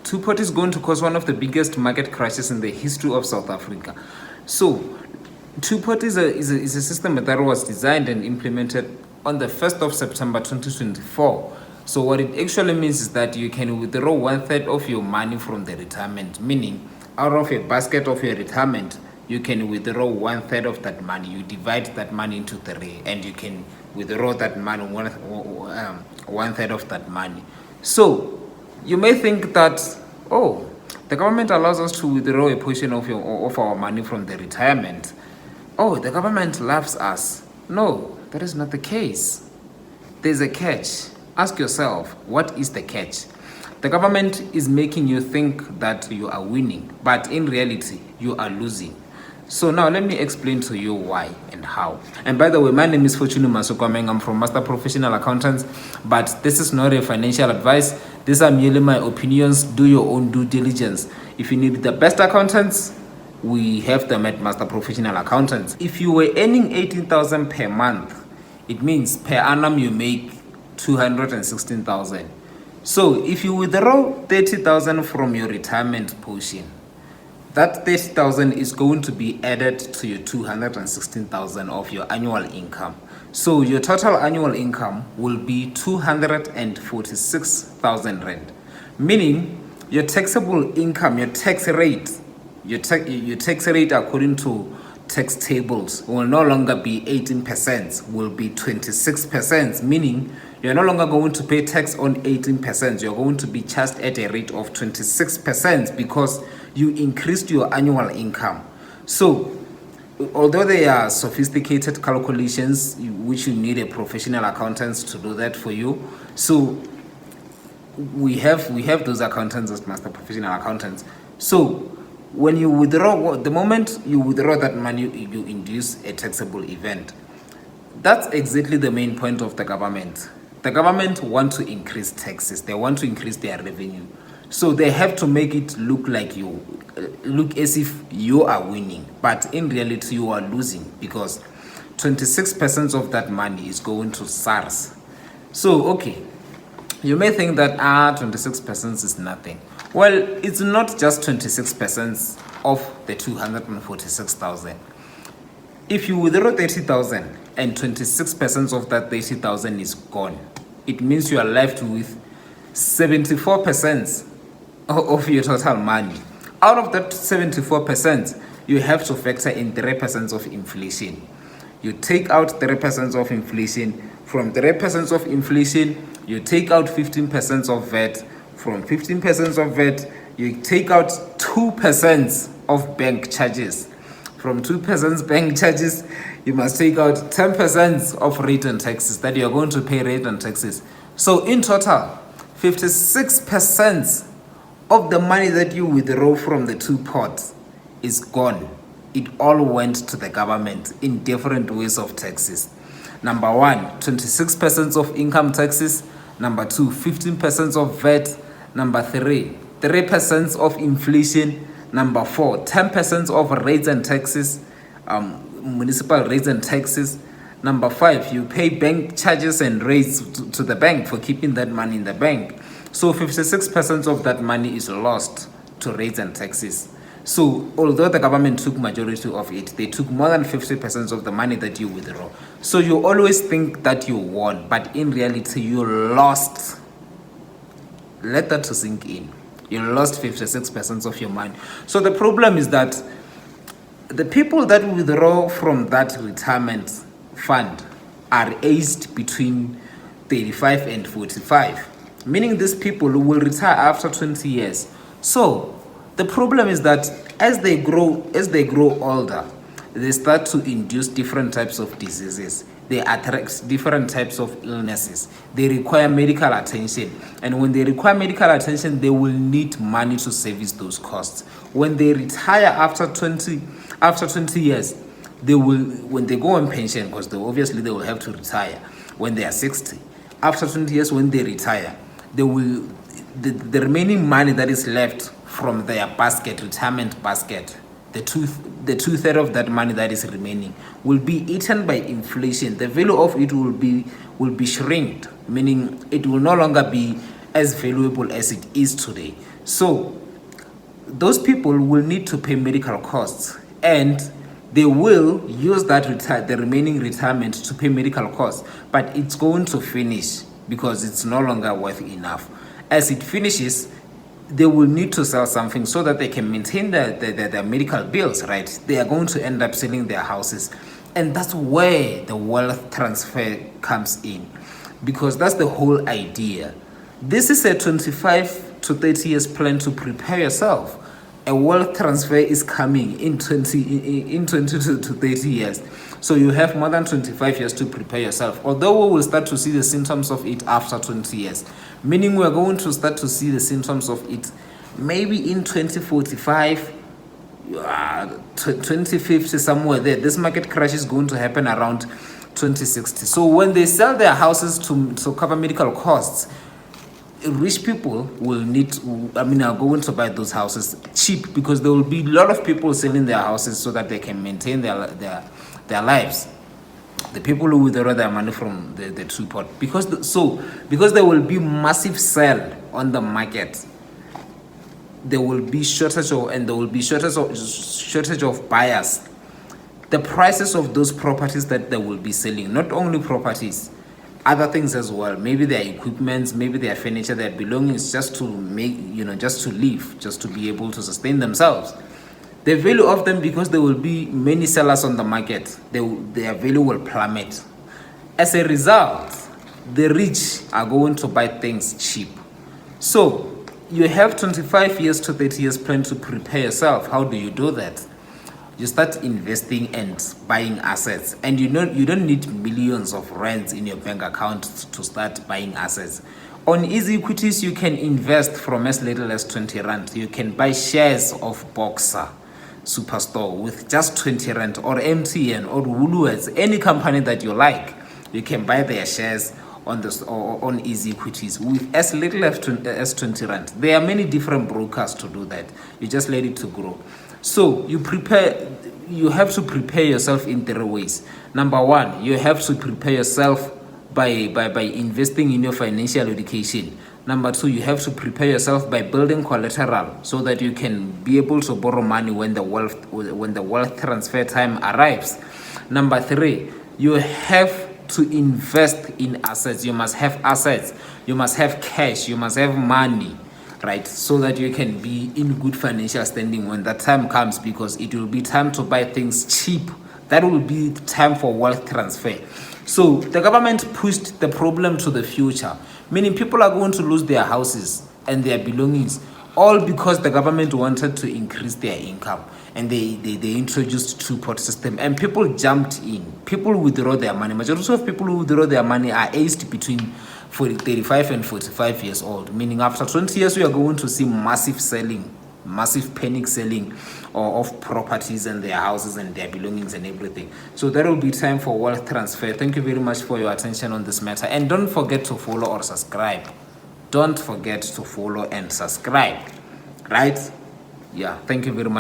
Two-pot is going to cause one of the biggest market crashes in the history of South Africa. So, two-pot is a system that was designed and implemented on the 1st of September 2024. So what it actually means is that you can withdraw 1/3 of your money from the retirement, meaning out of a basket of your retirement, you can withdraw 1/3 of that money. You divide that money into three, and you can withdraw that money, 1/3 of that money. So you may think that, oh, the government allows us to withdraw a portion of our money from the retirement. Oh, the government loves us. No, that is not the case. There's a catch. Ask yourself, what is the catch? The government is making you think that you are winning, but in reality, you are losing. So now let me explain to you why and how. And by the way, my name is Fortune Masukwameng. I'm from Master Professional Accountants, but this is not a financial advice. These are merely my opinions. Do your own due diligence. If you need the best accountants, we have them at Master Professional Accountants. If you were earning 18,000 per month, it means per annum you make 216,000. So if you withdraw 30,000 from your retirement portion, that 30,000 is going to be added to your 216,000 of your annual income. So your total annual income will be 246,000 rand, meaning your taxable income, your tax rate according to tax tables will no longer be 18%, will be 26%, meaning you're no longer going to pay tax on 18%. You're going to be charged at a rate of 26% because you increased your annual income. So although they are sophisticated calculations, which you need a professional accountant to do that for you, so we have those accountants as Master Professional Accountants. So when you withdraw, the moment you withdraw that money, you induce a taxable event. That's exactly the main point of the government. The government want to increase taxes. They want to increase their revenue. So they have to make it look as if you are winning. But in reality, you are losing because 26% of that money is going to SARS. So, okay, you may think that 26% is nothing. Well, it's not just 26% of the 246,000. If you withdraw 30,000 and 26% of that 30,000 is gone, it means you are left with 74% of your total money. Out of that 74%, you have to factor in 3% of inflation. You take out 3% of inflation. From 3% of inflation, you take out 15% of VAT. From 15% of VAT, you take out 2% of bank charges. From 2% bank charges, you must take out 10% of rate and taxes that you're going to pay rate and taxes. So in total, 56% of the money that you withdraw from the two pots is gone. It all went to the government in different ways of taxes. Number one, 26% of income taxes. Number two, 15% of VAT. Number three, 3% of inflation. Number four, 10% of rates and taxes, municipal rates and taxes. Number five, you pay bank charges and rates to the bank for keeping that money in the bank. So 56% of that money is lost to rates and taxes. So although the government took majority of it, they took more than 50% of the money that you withdraw. So you always think that you won, but in reality you lost. Let that to sink in. You lost 56% of your money. So the problem is that the people that withdraw from that retirement fund are aged between 35 and 45, meaning these people will retire after 20 years. So the problem is that as they grow older, they start to induce different types of diseases. They attract different types of illnesses. They require medical attention. And when they require medical attention, they will need money to service those costs. When they retire after 20 years, when they go on pension, because they will have to retire when they are 60. After 20 years, when they retire, the remaining money that is left from their retirement basket, the two-thirds of that money that is remaining will be eaten by inflation. The value of it will be shrinked, meaning it will no longer be as valuable as it is today. So those people will need to pay medical costs, and they will use the remaining retirement to pay medical costs, but it's going to finish because it's no longer worth enough. As it finishes, they will need to sell something so that they can maintain their medical bills, right? They are going to end up selling their houses. And that's where the wealth transfer comes in, because that's the whole idea. This is a 25 to 30 years plan to prepare yourself. A wealth transfer is coming in 20 to 30 years. So you have more than 25 years to prepare yourself. Although we will start to see the symptoms of it after 20 years, meaning we are going to start to see the symptoms of it maybe in 2045, 2050, somewhere there. This market crash is going to happen around 2060. So when they sell their houses to cover medical costs, rich people are going to buy those houses cheap, because there will be a lot of people selling their houses so that they can maintain their lives. The people who withdraw their money from the true pot, because there will be massive sale on the market. There will be shortage of buyers. The prices of those properties that they will be selling, not only properties, other things as well, maybe their equipments, maybe their furniture, their belongings, just to just to live, just to be able to sustain themselves. The value of them, because there will be many sellers on the market, their value will plummet. As a result, the rich are going to buy things cheap. So you have 25 years to 30 years plan to prepare yourself. How do you do that? You start investing and buying assets, and you don't need millions of rands in your bank account to start buying assets. On EasyEquities, you can invest from as little as 20 rand. You can buy shares of Boxer Superstore with just 20 rand, or MTN or Woolworths, any company that you like. You can buy their shares on EasyEquities with as little as 20 rand. There are many different brokers to do that. You just let it to grow. So you have to prepare yourself in 3 ways. Number one, you have to prepare yourself by investing in your financial education. Number two, you have to prepare yourself by building collateral so that you can be able to borrow money when the wealth transfer time arrives. Number three, you have to invest in assets. You must have assets. You must have cash. You must have money, right? So that you can be in good financial standing when that time comes, because it will be time to buy things cheap. That will be time for wealth transfer. So the government pushed the problem to the future, meaning people are going to lose their houses and their belongings, all because the government wanted to increase their income, and they introduced two-pot system, and people jumped in. People withdraw their money. Majority of people who withdraw their money are aged between 35 and 45 years old, meaning after 20 years we are going to see massive panic selling of properties and their houses and their belongings and everything. So there will be time for wealth transfer. Thank you very much for your attention on this matter, and don't forget to follow or subscribe. Don't forget to follow and subscribe, right? Yeah, thank you very much.